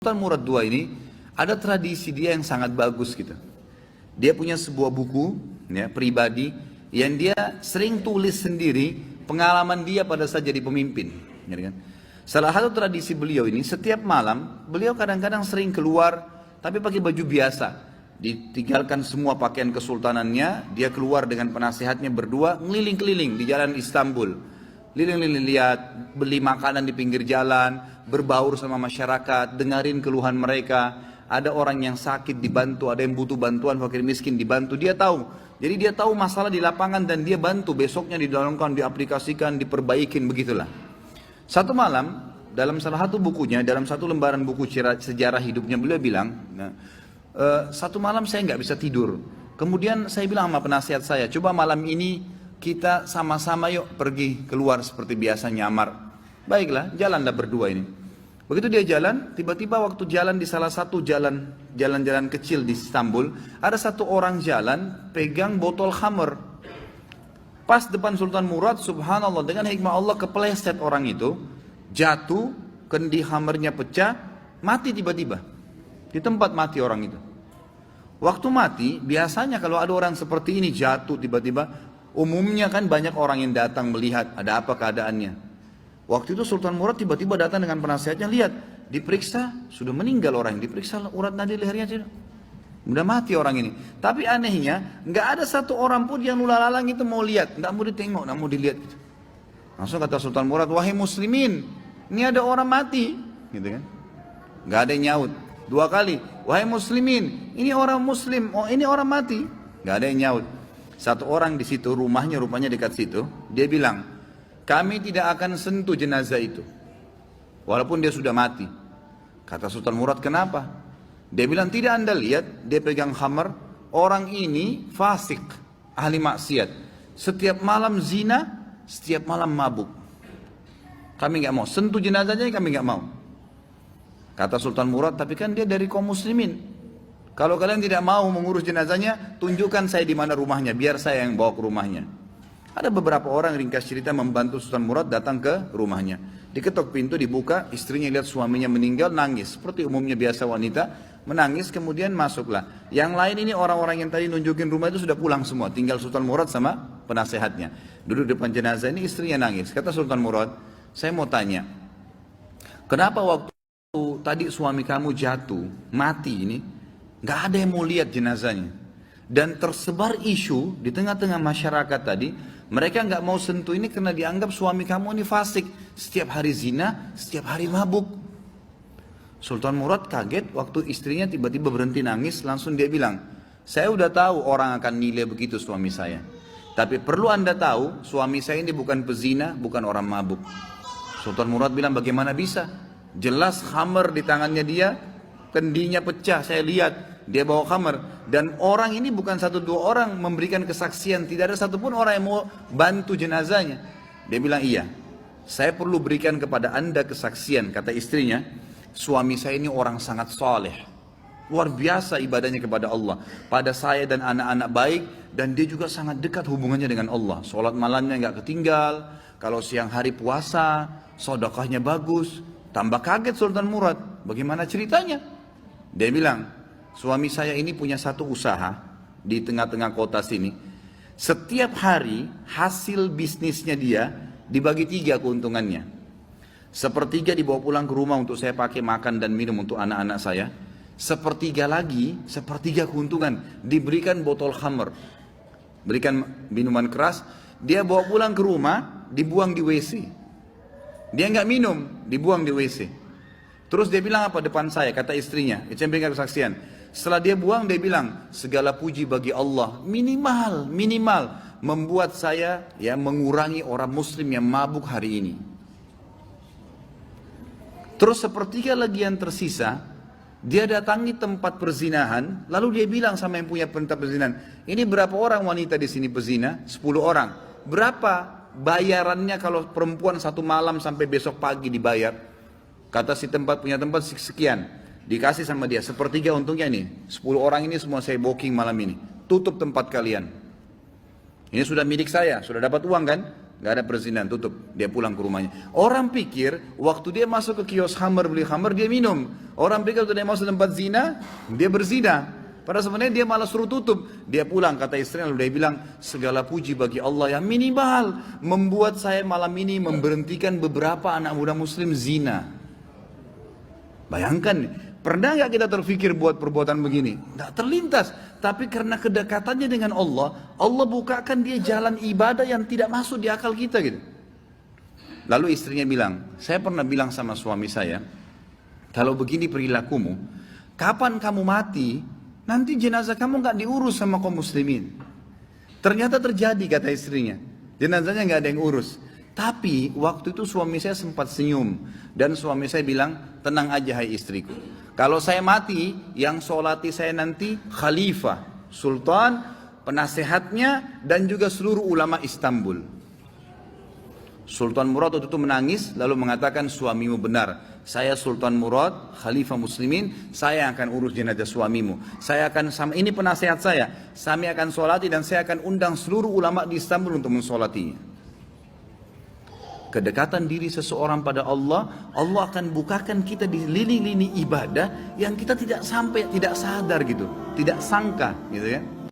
Sultan Murad II ini ada tradisi dia yang sangat bagus gitu. Dia punya sebuah buku ya, pribadi yang dia sering tulis sendiri pengalaman dia pada saat jadi pemimpin. Ya kan? Salah satu tradisi beliau ini setiap malam beliau kadang-kadang sering keluar tapi pakai baju biasa. Ditinggalkan semua pakaian kesultanannya, dia keluar dengan penasehatnya berdua ngeliling-keliling di jalan Istanbul. Keliling-keliling lihat, beli makanan di pinggir jalan, berbaur sama masyarakat, dengerin keluhan mereka. Ada orang yang sakit dibantu, ada yang butuh bantuan, fakir miskin dibantu, dia tahu. Jadi dia tahu masalah di lapangan dan dia bantu, besoknya didalamkan, diaplikasikan, diperbaikin, begitulah. Satu malam, dalam salah satu bukunya, dalam satu lembaran buku sejarah hidupnya, beliau bilang, satu malam saya nggak bisa tidur. Kemudian saya bilang sama penasihat saya, coba malam ini kita sama-sama yuk pergi keluar seperti biasa nyamar. Baiklah, jalanlah berdua ini. Begitu dia jalan, tiba-tiba waktu jalan di salah satu jalan-jalan kecil di Istanbul, ada satu orang jalan pegang botol khamr. Pas depan Sultan Murad, subhanallah, dengan hikmah Allah kepleset orang itu, jatuh, kendi khamrnya pecah, mati tiba-tiba. Di tempat mati orang itu. Waktu mati, biasanya kalau ada orang seperti ini jatuh tiba-tiba, umumnya kan banyak orang yang datang melihat ada apa keadaannya. Waktu itu Sultan Murad tiba-tiba datang dengan penasihatnya, lihat, diperiksa, sudah meninggal orang, diperiksa urat nadi lehernya sudah mati orang ini. Tapi anehnya, nggak ada satu orang pun yang lalang itu mau lihat, nggak mau ditengok, nggak mau dilihat. Gitu. Langsung kata Sultan Murad, wahai muslimin, ini ada orang mati, gitu kan? Nggak ada yang nyaut. Dua kali, wahai muslimin, ini orang muslim, oh ini orang mati, nggak ada yang nyaut. Satu orang di situ, rumahnya rupanya dekat situ, dia bilang, kami tidak akan sentuh jenazah itu, walaupun dia sudah mati. Kata Sultan Murad, kenapa? Dia bilang, tidak anda lihat, dia pegang khamar, orang ini fasik, ahli maksiat, setiap malam zina, setiap malam mabuk. Kami nggak mau sentuh jenazahnya, kami nggak mau. Kata Sultan Murad, tapi kan dia dari kaum muslimin. Kalau kalian tidak mau mengurus jenazahnya, tunjukkan saya di mana rumahnya, biar saya yang bawa ke rumahnya. Ada beberapa orang ringkas cerita membantu Sultan Murad datang ke rumahnya. Diketok pintu, dibuka, istrinya lihat suaminya meninggal, nangis. Seperti umumnya biasa wanita, menangis, kemudian masuklah. Yang lain ini orang-orang yang tadi nunjukin rumah itu sudah pulang semua. Tinggal Sultan Murad sama penasehatnya. Duduk depan jenazah ini, istrinya nangis. Kata Sultan Murad, saya mau tanya, kenapa waktu tadi suami kamu jatuh, mati ini, nggak ada yang mau lihat jenazahnya. Dan tersebar isu di tengah-tengah masyarakat tadi, mereka nggak mau sentuh ini karena dianggap suami kamu ini fasik. Setiap hari zina, setiap hari mabuk. Sultan Murad kaget waktu istrinya tiba-tiba berhenti nangis, langsung dia bilang, saya udah tahu orang akan nilai begitu suami saya. Tapi perlu anda tahu, suami saya ini bukan pezina, bukan orang mabuk. Sultan Murad bilang, bagaimana bisa? Jelas khamar di tangannya dia, kendinya pecah, saya lihat dia bawa khamar. Dan orang ini bukan satu dua orang memberikan kesaksian, tidak ada satupun orang yang mau bantu jenazahnya. Dia bilang, iya, saya perlu berikan kepada anda kesaksian. Kata istrinya, suami saya ini orang sangat saleh, luar biasa ibadahnya kepada Allah, pada saya dan anak-anak baik, dan dia juga sangat dekat hubungannya dengan Allah. Sholat malamnya nggak ketinggal, kalau siang hari puasa, sedekahnya bagus. Tambah kaget Sultan Murad, bagaimana ceritanya? Dia bilang, suami saya ini punya satu usaha di tengah-tengah kota sini. Setiap hari hasil bisnisnya dia dibagi 3 keuntungannya. Sepertiga dibawa pulang ke rumah untuk saya pakai makan dan minum untuk anak-anak saya. Sepertiga lagi, sepertiga keuntungan diberikan botol khamr, berikan minuman keras. Dia bawa pulang ke rumah, dibuang di WC. Dia nggak minum, dibuang di WC. Terus dia bilang apa depan saya, kata istrinya, itu yang berikan kesaksian. Setelah dia buang, dia bilang, segala puji bagi Allah, minimal membuat saya ya mengurangi orang muslim yang mabuk hari ini. Terus sepertiga lagi yang tersisa, dia datangi tempat perzinahan, lalu dia bilang sama yang punya tempat perzinahan, ini berapa orang wanita di sini pezina? 10 orang. Berapa bayarannya kalau perempuan satu malam sampai besok pagi dibayar? Kata si tempat punya tempat sekian, dikasih sama dia sepertiga untungnya nih, 10 orang ini semua saya booking malam ini, tutup tempat kalian, ini sudah milik saya, sudah dapat uang kan, nggak ada perzinahan, tutup. Dia pulang ke rumahnya. Orang pikir waktu dia masuk ke kios khamar, beli khamar, dia minum. Orang pikir waktu dia masuk tempat zina, dia berzina. Padahal sebenarnya dia malah suruh tutup. Dia pulang, kata istrinya, lalu dia bilang, segala puji bagi Allah yang minimal membuat saya malam ini memberhentikan beberapa anak muda muslim zina. Bayangkan, pernah nggak kita terfikir buat perbuatan begini? Nggak terlintas. Tapi karena kedekatannya dengan Allah, Allah bukakan dia jalan ibadah yang tidak masuk di akal kita gitu. Lalu istrinya bilang, saya pernah bilang sama suami saya, kalau begini perilakumu, kapan kamu mati, nanti jenazah kamu nggak diurus sama kaum muslimin. Ternyata terjadi, kata istrinya. Jenazahnya nggak ada yang urus. Tapi waktu itu suami saya sempat senyum. Dan suami saya bilang, tenang aja hai istriku. Kalau saya mati, yang sholati saya nanti khalifah, sultan, penasehatnya, dan juga seluruh ulama Istanbul. Sultan Murad waktu itu menangis, lalu mengatakan, suamimu benar. Saya Sultan Murad, Khalifah Muslimin, saya akan urus jenazah suamimu. Saya akan, ini penasehat saya, kami akan sholati dan saya akan undang seluruh ulama di Istanbul untuk mensolatinya. Kedekatan diri seseorang pada Allah, Allah akan bukakan kita di lini-lini ibadah yang kita tidak sampai, tidak sadar gitu, tidak sangka gitu ya.